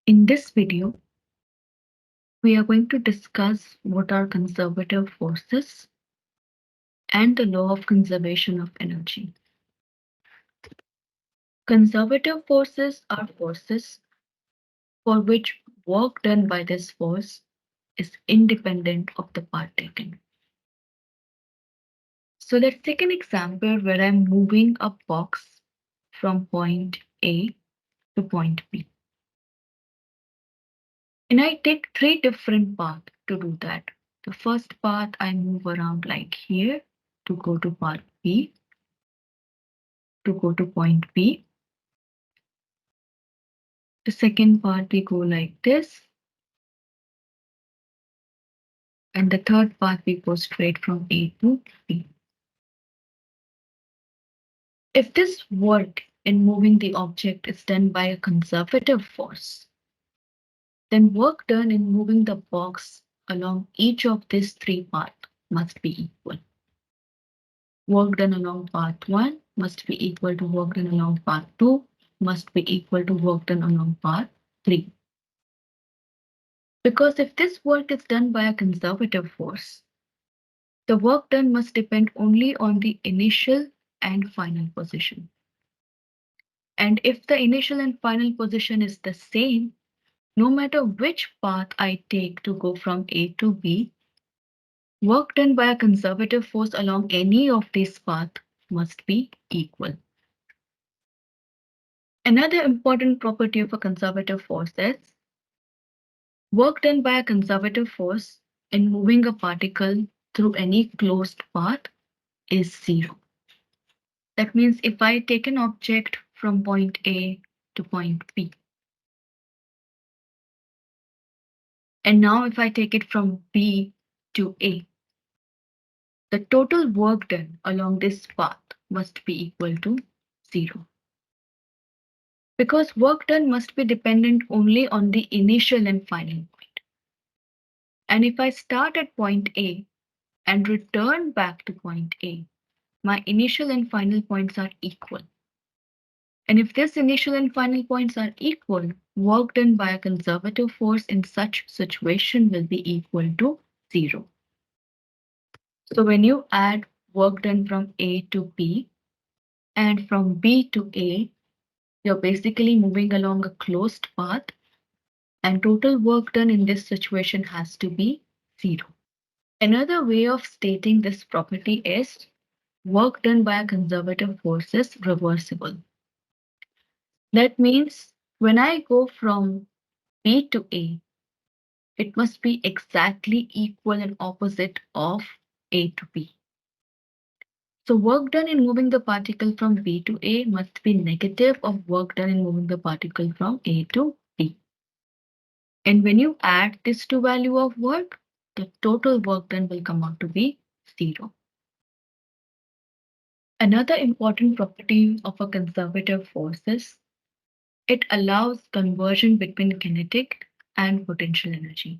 In this video, we are going to discuss what are conservative forces and the law of conservation of energy. Conservative forces are forces for which work done by this force is independent of the part taken. So let's take an example where I'm moving a box from point A to point B. And I take three different paths to do that. The first path I move around like here to go to part B, to go to point B. The second part we go like this, and the third part we go straight from A to B. If this work in moving the object is done by a conservative force, then work done in moving the box along each of these three paths must be equal. Work done along path 1 must be equal to work done along path 2 must be equal to work done along path 3. Because if this work is done by a conservative force, the work done must depend only on the initial and final position. And if the initial and final position is the same, no matter which path I take to go from A to B, work done by a conservative force along any of these paths must be equal. Another important property of a conservative force is work done by a conservative force in moving a particle through any closed path is zero. That means if I take an object from point A to point B, and now if I take it from B to A, the total work done along this path must be equal to zero. Because work done must be dependent only on the initial and final point. And if I start at point A and return back to point A, my initial and final points are equal. And if this initial and final points are equal, work done by a conservative force in such situation will be equal to zero. So when you add work done from A to B and from B to A, you're basically moving along a closed path, and total work done in this situation has to be zero. Another way of stating this property is work done by a conservative force is reversible. That means when I go from B to A, it must be exactly equal and opposite of A to B. So work done in moving the particle from B to A must be negative of work done in moving the particle from A to B. And when you add this to value of work, the total work done will come out to be zero. Another important property of a conservative force is it allows conversion between kinetic and potential energy.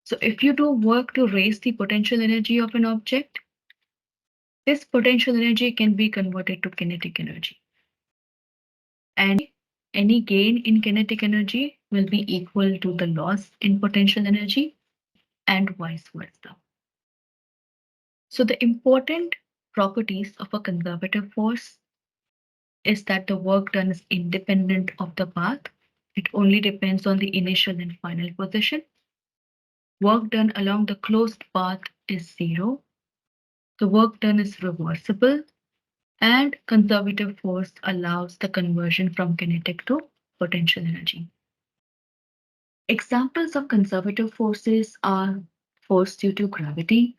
So if you do work to raise the potential energy of an object, this potential energy can be converted to kinetic energy. And any gain in kinetic energy will be equal to the loss in potential energy and vice versa. So the important properties of a conservative force is that the work done is independent of the path. It only depends on the initial and final position. Work done along the closed path is zero. The work done is reversible, and conservative force allows the conversion from kinetic to potential energy. Examples of conservative forces are force due to gravity,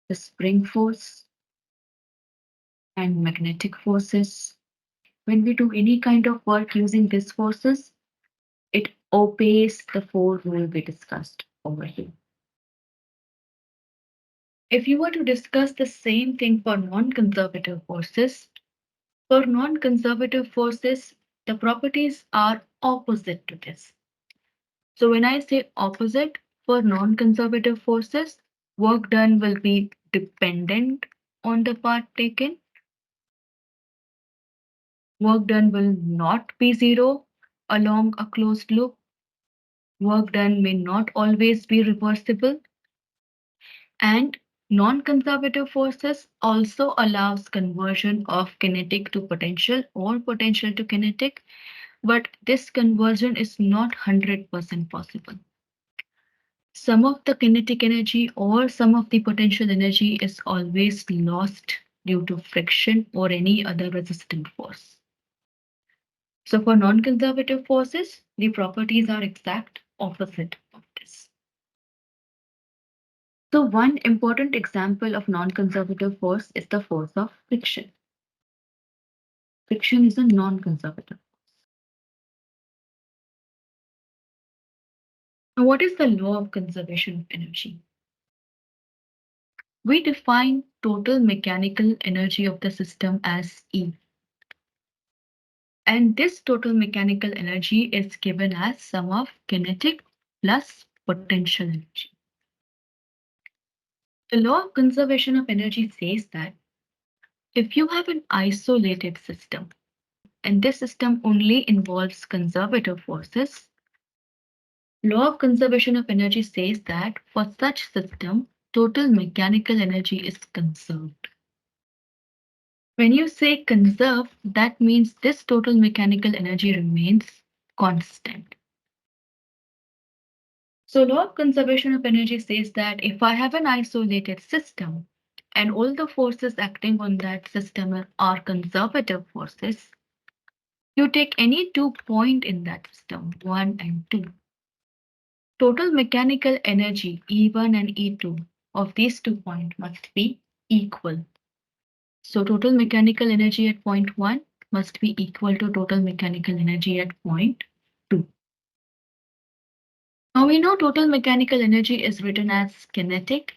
the spring force, and magnetic forces. When we do any kind of work using these forces, it obeys the four rules we discussed over here. If you were to discuss the same thing for non-conservative forces, for non-conservative forces, the properties are opposite to this. So when I say opposite for non-conservative forces, work done will be dependent on the path taken. Work done will not be zero, along a closed loop. Work done may not always be reversible, and non-conservative forces also allows conversion of kinetic to potential or potential to kinetic, but this conversion is not 100% possible. Some of the kinetic energy or some of the potential energy is always lost due to friction or any other resistant force. So for non-conservative forces, the properties are exact opposite of this. So one important example of non-conservative force is the force of friction. Friction is a non-conservative. Now, what is the law of conservation of energy? We define total mechanical energy of the system as E. And this total mechanical energy is given as sum of kinetic plus potential energy. The law of conservation of energy says that if you have an isolated system, and this system only involves conservative forces, law of conservation of energy says that for such system, total mechanical energy is conserved. When you say conserve, that means this total mechanical energy remains constant. So law of conservation of energy says that if I have an isolated system and all the forces acting on that system are conservative forces, you take any 2 points in that system, 1 and 2. Total mechanical energy E1 and E2 of these 2 points must be equal. So total mechanical energy at point 1 must be equal to total mechanical energy at point 2. Now we know total mechanical energy is written as kinetic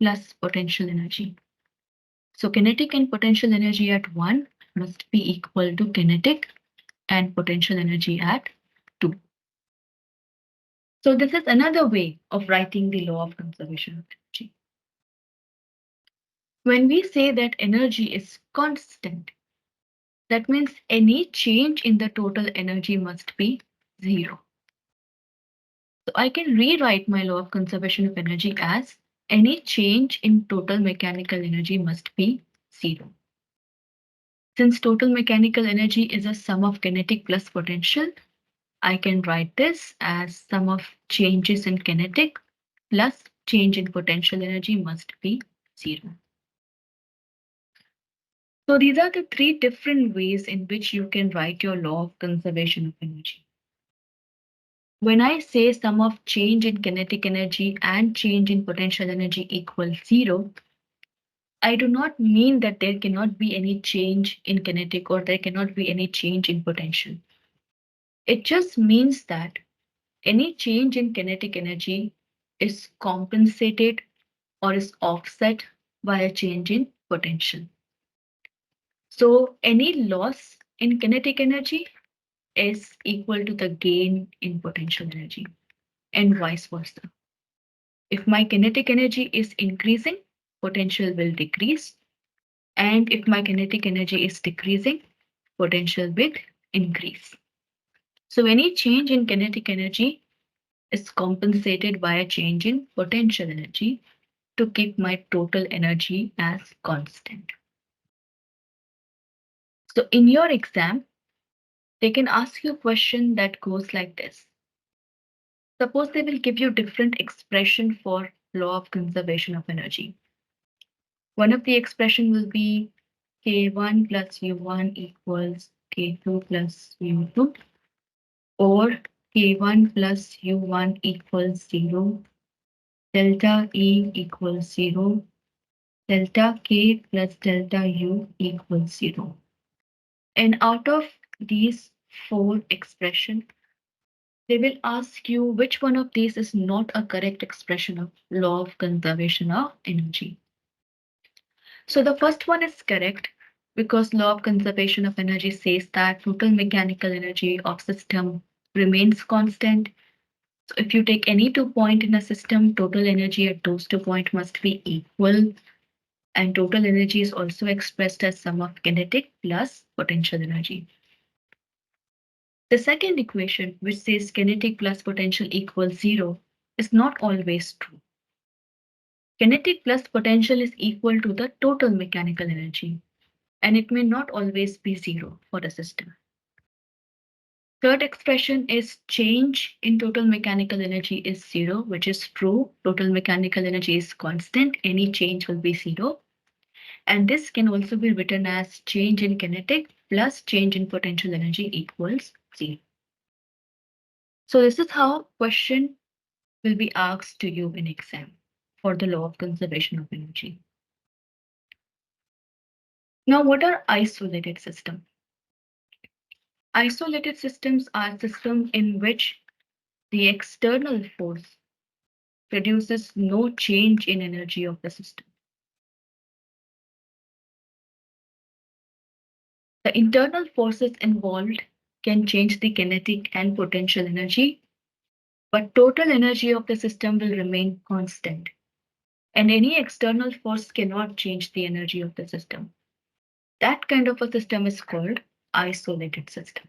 plus potential energy. So kinetic and potential energy at 1 must be equal to kinetic and potential energy at 2. So this is another way of writing the law of conservation of energy. When we say that energy is constant, that means any change in the total energy must be 0. So I can rewrite my law of conservation of energy as any change in total mechanical energy must be 0. Since total mechanical energy is a sum of kinetic plus potential, I can write this as sum of changes in kinetic plus change in potential energy must be 0. So these are the 3 different ways in which you can write your law of conservation of energy. When I say sum of change in kinetic energy and change in potential energy equals 0, I do not mean that there cannot be any change in kinetic or there cannot be any change in potential. It just means that any change in kinetic energy is compensated or is offset by a change in potential. So any loss in kinetic energy is equal to the gain in potential energy and vice versa. If my kinetic energy is increasing, potential will decrease. And if my kinetic energy is decreasing, potential will increase. So any change in kinetic energy is compensated by a change in potential energy to keep my total energy as constant. So in your exam, they can ask you a question that goes like this. Suppose they will give you different expression for law of conservation of energy. One of the expression will be K1 plus U1 equals K2 plus U2, or K1 plus U1 equals 0, delta E equals 0, delta K plus delta U equals 0. And out of these 4 expressions, they will ask you which one of these is not a correct expression of law of conservation of energy. So the first one is correct because law of conservation of energy says that total mechanical energy of system remains constant. So if you take any 2 points in a system, total energy at those 2 points must be equal. And total energy is also expressed as sum of kinetic plus potential energy. The second equation, which says kinetic plus potential equals 0, is not always true. Kinetic plus potential is equal to the total mechanical energy, and it may not always be 0 for the system. Third expression is change in total mechanical energy is 0, which is true. Total mechanical energy is constant. Any change will be 0. And this can also be written as change in kinetic plus change in potential energy equals 0. So this is how question will be asked to you in exam for the law of conservation of energy. Now, what are isolated systems? Isolated systems are systems in which the external force produces no change in energy of the system. The internal forces involved can change the kinetic and potential energy, but total energy of the system will remain constant. And any external force cannot change the energy of the system. That kind of a system is called isolated system.